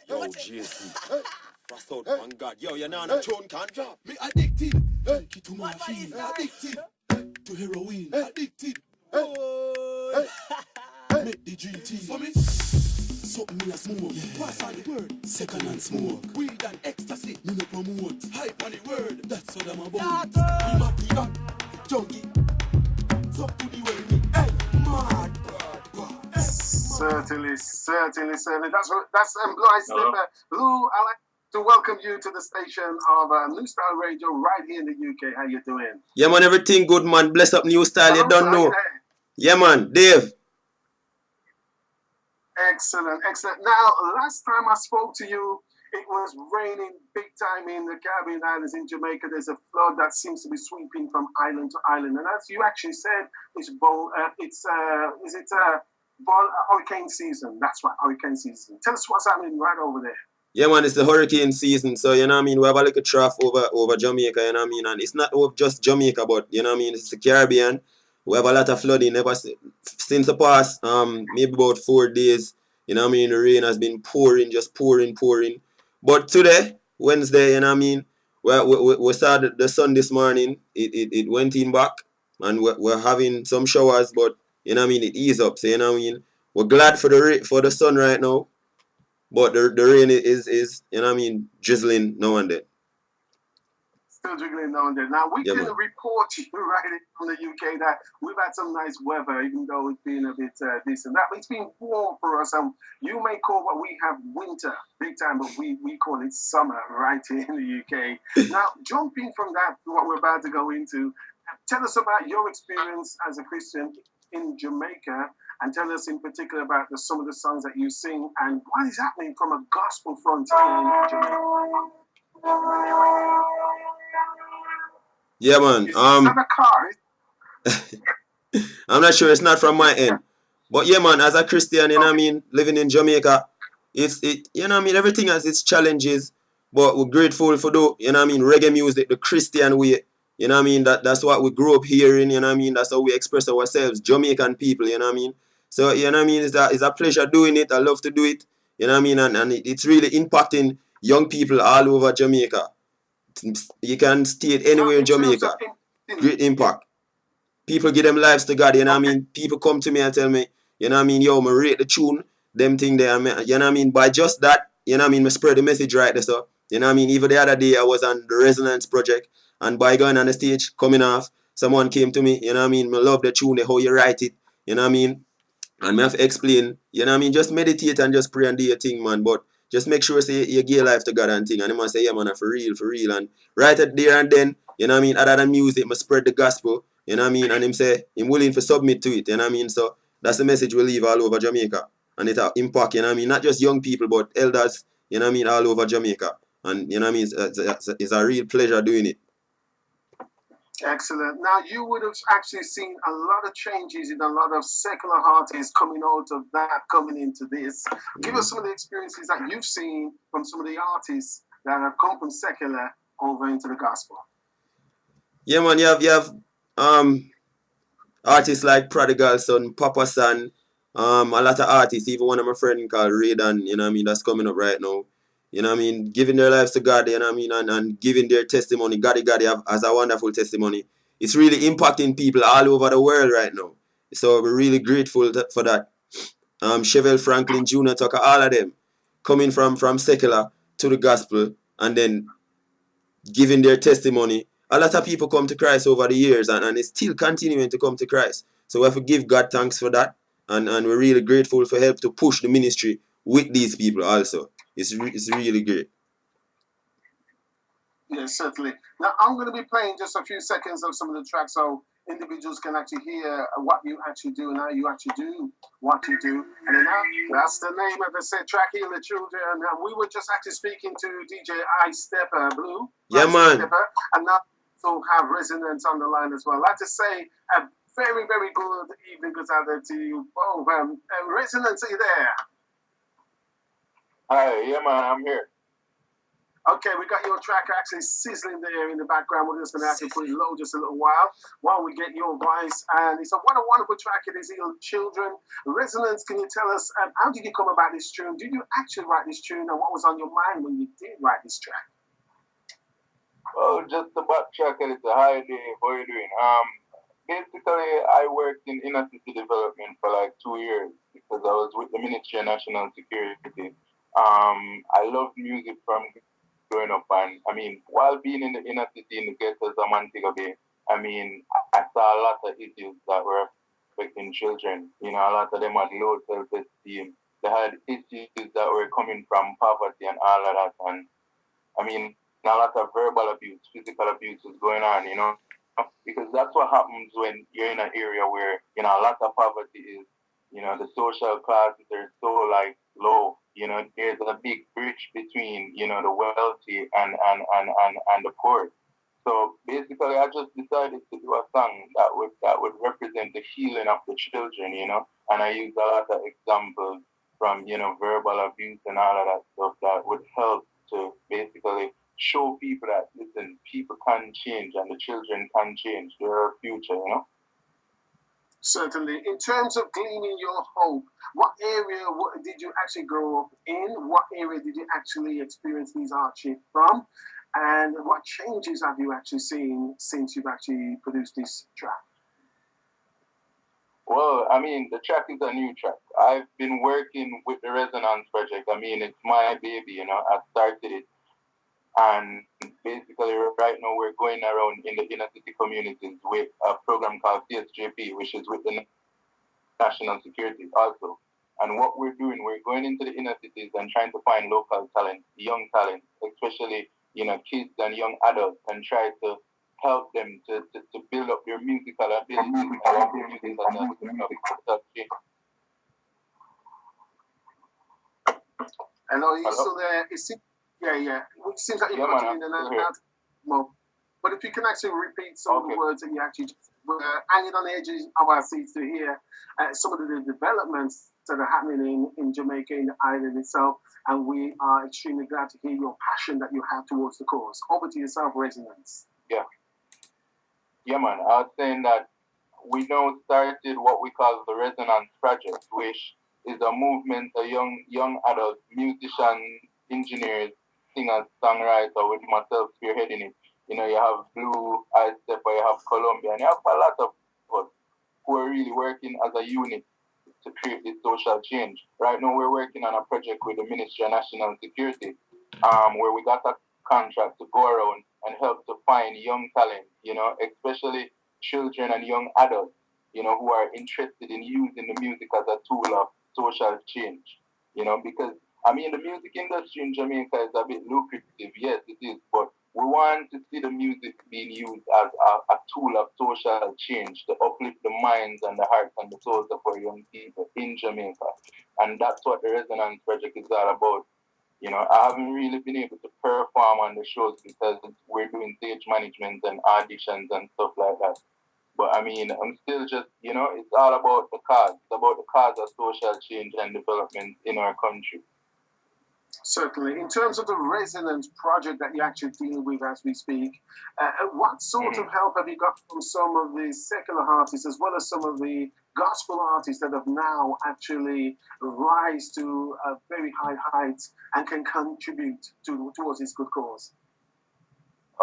Yo, JC. Fast out, man, God. Yo, you're not on a tune, can't drop. Me addicted. To morphine. Addicted. To heroin. Addicted. Make the dream team. For me. Something me a smoke. What's on the word? Second hand smoke. Weed and ecstasy. Me no promote. Hype on the word. That's what I'm about. I'm a diva. Junkie. So to the world. Hey, mad. Certainly. That's Blue Eye Steppa. Blue, I like to welcome you to the station of Newstyle Radio right here in the UK. How you doing? Yeah, man, everything good, man. Bless up Newstyle, you don't know. Yeah, man, Dave. Excellent. Now, last time I spoke to you, it was raining big time in the Caribbean islands in Jamaica. There's a flood that seems to be sweeping from island to island, and as you actually said, it's hurricane season. That's right, hurricane season. Tell us what's happening right over there. Yeah, man, it's the hurricane season, so, you know what I mean, we have a little trough over Jamaica, you know what I mean, and it's not just Jamaica, but, you know what I mean, it's the Caribbean. We have a lot of flooding since the past, maybe about 4 days, you know what I mean, the rain has been pouring. But today, Wednesday, you know what I mean, we saw the sun this morning, it went in back, and we're having some showers, but, you know what I mean, it eased up, so, you know what I mean, we're glad for the sun right now. But the rain is, you know what I mean, drizzling now and then. Still drizzling now and then. Now, we can report you right from the UK that we've had some nice weather, even though it's been a bit decent. It's been warm for us. You may call what we have winter, big time, but we call it summer right here in the UK. Now, jumping from that to what we're about to go into, tell us about your experience as a Christian in Jamaica, and tell us in particular about some of the songs that you sing and what is happening from a gospel front in Jamaica. Yeah, man. Is that a car? I'm not sure. It's not from my end. But yeah, man, as a Christian, you know what I mean, living in Jamaica, you know what I mean, everything has its challenges, but we're grateful for you know what I mean, reggae music, the Christian way. You know what I mean? That's what we grew up hearing, you know what I mean? That's how we express ourselves, Jamaican people, you know what I mean? So, you know what I mean? It's a pleasure doing it. I love to do it, you know what I mean? And it's really impacting young people all over Jamaica. You can state anywhere in Jamaica. Great impact. People give them lives to God, you know what I mean? People come to me and tell me, you know what I mean? Yo, I rate the tune, them thing there, you know what I mean? By just that, you know what I mean? I spread the message right there, so. You know what I mean? Even the other day, I was on the Resonance project, and by going on the stage, coming off, someone came to me, you know what I mean? I love the tune, how you write it, you know what I mean? And I have to explain, you know what I mean? Just meditate and just pray and do your thing, man. But just make sure say you give life to God and thing. And he must say, yeah, man, for real. And right at there and then, you know what I mean? Other than music, must spread the gospel, you know what I mean? And him say, him willing to submit to it, you know what I mean? So that's the message we leave all over Jamaica. And it impact, you know what I mean? Not just young people, but elders, you know what I mean? All over Jamaica. And you know what I mean? It's a real pleasure doing it. Excellent. Now, you would have actually seen a lot of changes in a lot of secular artists coming out of that, coming into this. Give us some of the experiences that you've seen from some of the artists that have come from secular over into the gospel. Yeah, man. You have artists like Prodigal Son, Papa San, a lot of artists, even one of my friends called Raydan, you know what I mean, that's coming up right now. You know what I mean? Giving their lives to God, you know what I mean? And giving their testimony. God has a wonderful testimony. It's really impacting people all over the world right now. So we're really grateful for that. Chevelle Franklin, Jr., Tucker, all of them coming from secular to the gospel and then giving their testimony. A lot of people come to Christ over the years and it's still continuing to come to Christ. So we have to give God thanks for that. And we're really grateful for help to push the ministry with these people also. It's really great. Yes, certainly. Now, I'm going to be playing just a few seconds of some of the tracks so individuals can actually hear what you actually do and how you actually do what you do. And then that's the name of the set track, Heal the Children. And we were just actually speaking to DJ Steppa, Blue. Yeah, man. Steppa, and now also have Resonance on the line as well. I'd like to say a very, very good evening goes out there to you both. Resonance, are you there? Hi, yeah, man, I'm here. Okay, we got your track actually sizzling there in the background. We're just going to have to put it low just a little while we get your voice. And it's what a wonderful track it is, Children. Resonance, can you tell us, how did you come about this tune? Did you actually write this tune, and what was on your mind when you did write this track? Well, just to backtrack a little, hi Dave, how are you doing? Basically, I worked in inner city development for like 2 years because I was with the Ministry of National Security. I loved music from growing up, and I mean, while being in the inner city in the ghettos of Montego Bay, I mean, I saw a lot of issues that were affecting children. You know, a lot of them had low self-esteem. They had issues that were coming from poverty and all of that, and I mean, a lot of verbal abuse, physical abuse was going on, you know, because that's what happens when you're in an area where, you know, a lot of poverty is, you know, the social classes are so like low, you know, there's a big bridge between, you know, the wealthy and the poor. So basically, I just decided to do a song that would represent the healing of the children, you know, and I used a lot of examples from, you know, verbal abuse and all of that stuff that would help to basically show people that, listen, people can change and the children can change. They're our future, you know? Certainly. In terms of gleaning your hope, what area did you actually grow up in? What area did you actually experience these hardships from? And what changes have you actually seen since you've actually produced this track? Well, I mean, the track is a new track. I've been working with the Resonance Project. I mean, it's my baby, you know. I started it. And basically, right now, we're going around in the inner city communities with a program called CSJP, which is with the National Security also. And what we're doing, we're going into the inner cities and trying to find local talent, young talent, especially, you know, kids and young adults, and try to help them to build up their musical abilities Hello, are you still there? Yeah. It seems like you're cutting in and out. Well, but if you can actually repeat some of the words that you actually were hanging on the edges of our seats to hear some of the developments that are happening in Jamaica, in the island itself, and we are extremely glad to hear your passion that you have towards the cause. Over to yourself, Resonance. Yeah, man. I was saying that we now started what we call the Resonance Project, which is a movement of young adult musicians, engineers, singers, songwriters, with myself spearheading it. You know, you have Blue, Steppa, you have Colombia, and you have a lot of us who are really working as a unit to create this social change. Right now, we're working on a project with the Ministry of National Security, where we got a contract to go around and help to find young talent, you know, especially children and young adults, you know, who are interested in using the music as a tool of social change, you know, because, I mean, the music industry in Jamaica is a bit lucrative, yes, it is, but we want to see the music being used as a tool of social change to uplift the minds and the hearts and the souls of our young people in Jamaica. And that's what the Resonance Project is all about. You know, I haven't really been able to perform on the shows because we're doing stage management and auditions and stuff like that. But I mean, I'm still just, you know, it's all about the cause. It's about the cause of social change and development in our country. Certainly. In terms of the Resonance Project that you actually deal with as we speak, what sort of help have you got from some of the secular artists as well as some of the gospel artists that have now actually rise to a very high heights and can contribute towards this good cause?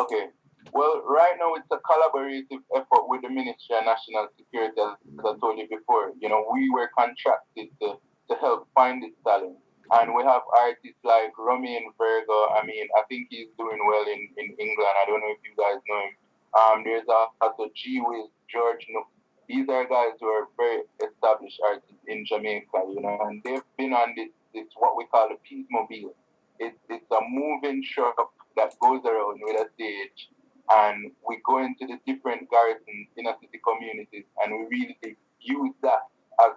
Okay. Well, right now it's a collaborative effort with the Ministry of National Security, as I told you before. You know, we were contracted to help find this talent. And we have artists like Romain Virgo. I mean, I think he's doing well in England. I don't know if you guys know him. There's also G Wiz, George Nook. These are guys who are very established artists in Jamaica, you know, and they've been on this what we call the Peace Mobile. It's a moving truck that goes around with a stage, and we go into the different garrisons, inner city communities, and we really use that as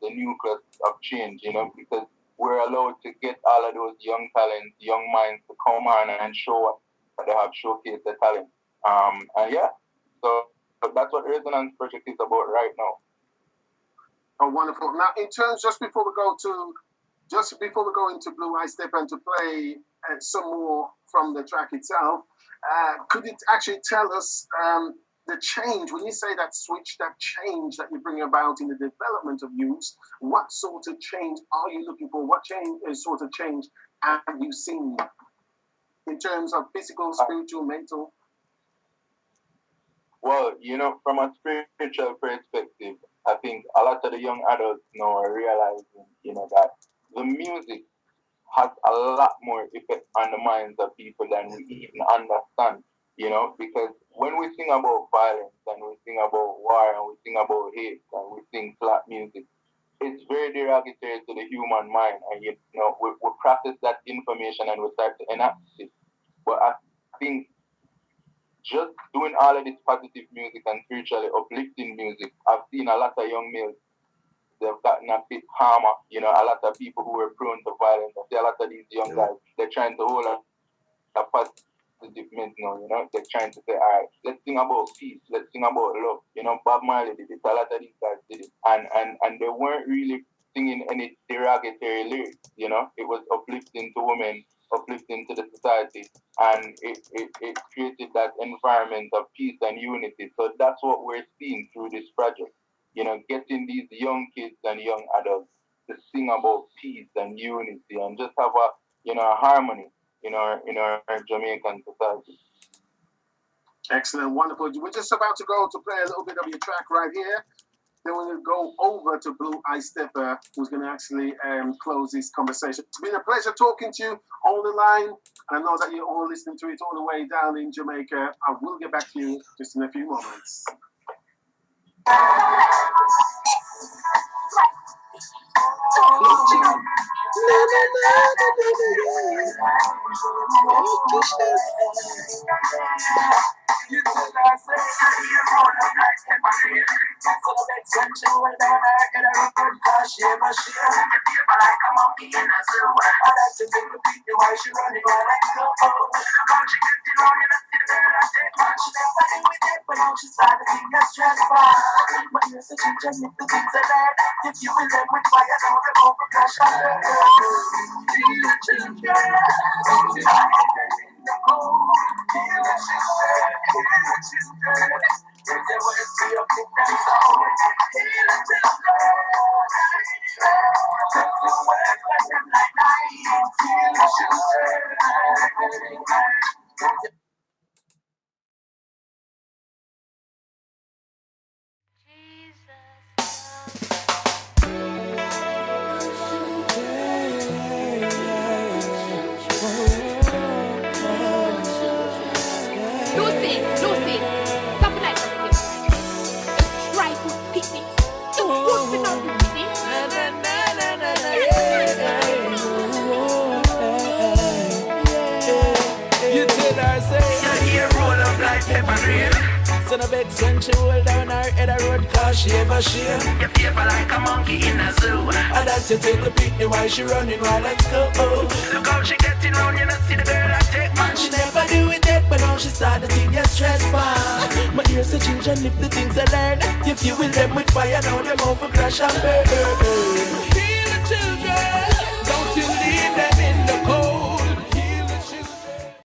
the nucleus of change, you know, because we're allowed to get all of those young talents, young minds to come on and show what they have, showcase their talent. And yeah, so that's what the Resonance Project is about right now. Oh, wonderful. Now, in terms, just before we go to just before we go into Blue Eye Steppa and to play some more from the track itself, could you actually tell us the change, when you say that switch, that change that you bring about in the development of youth, what sort of change are you looking for? What sort of change have you seen in terms of physical, spiritual, mental? Well, from a spiritual perspective, I think a lot of the young adults now are realizing, that the music has a lot more effect on the minds of people than we even understand, because when we sing about violence and we sing about war and we sing about hate and we sing flat music, it's very derogatory to the human mind, and we process that information and we start to enact it. But I think just doing all of this positive music and spiritually uplifting music, I've seen a lot of young males, they've gotten a bit calmer. A lot of people who were prone to violence, I see a lot of these young guys, they're trying to hold a positive mental, they're trying to say, all right, let's sing about peace, let's sing about love. Bob Marley did it, a lot of these guys did it. And they weren't really singing any derogatory lyrics, it was uplifting to women, uplifting to the society, and it created that environment of peace and unity. So that's what we're seeing through this project. Getting these young kids and young adults to sing about peace and unity and just have a harmony in our Jamaican society. Excellent, wonderful. We're just about to go to play a little bit of your track right here. Then we're going to go over to Blue Eye Steppa, who's going to actually close this conversation. It's been a pleasure talking to you on the line. I know that you're all listening to it all the way down in Jamaica. I will get back to you just in a few moments. You till I say you're rolling like Interveiw. So let's sensual down I get a record cause she ever share. You feel like a monkey in a zoo. I like to take a peek while she running while I go. Come she getting on in a city that I take on. She never do with it but now she started to get stressful. But you're such a gem if the things are there. If you will them with fire now they over crash on her. Feel the children. Son of it, when she hold down her head a road cause she ever share. You feel like a monkey in a zoo. I like to take the picnic while she running while let's go. Look how she getting round, you know, see the girl I take man. She never do it yet, but now she start to think get stressful. My ears are children if the things I learn. If you will them with fire, now them over crash and burn. Heal the children.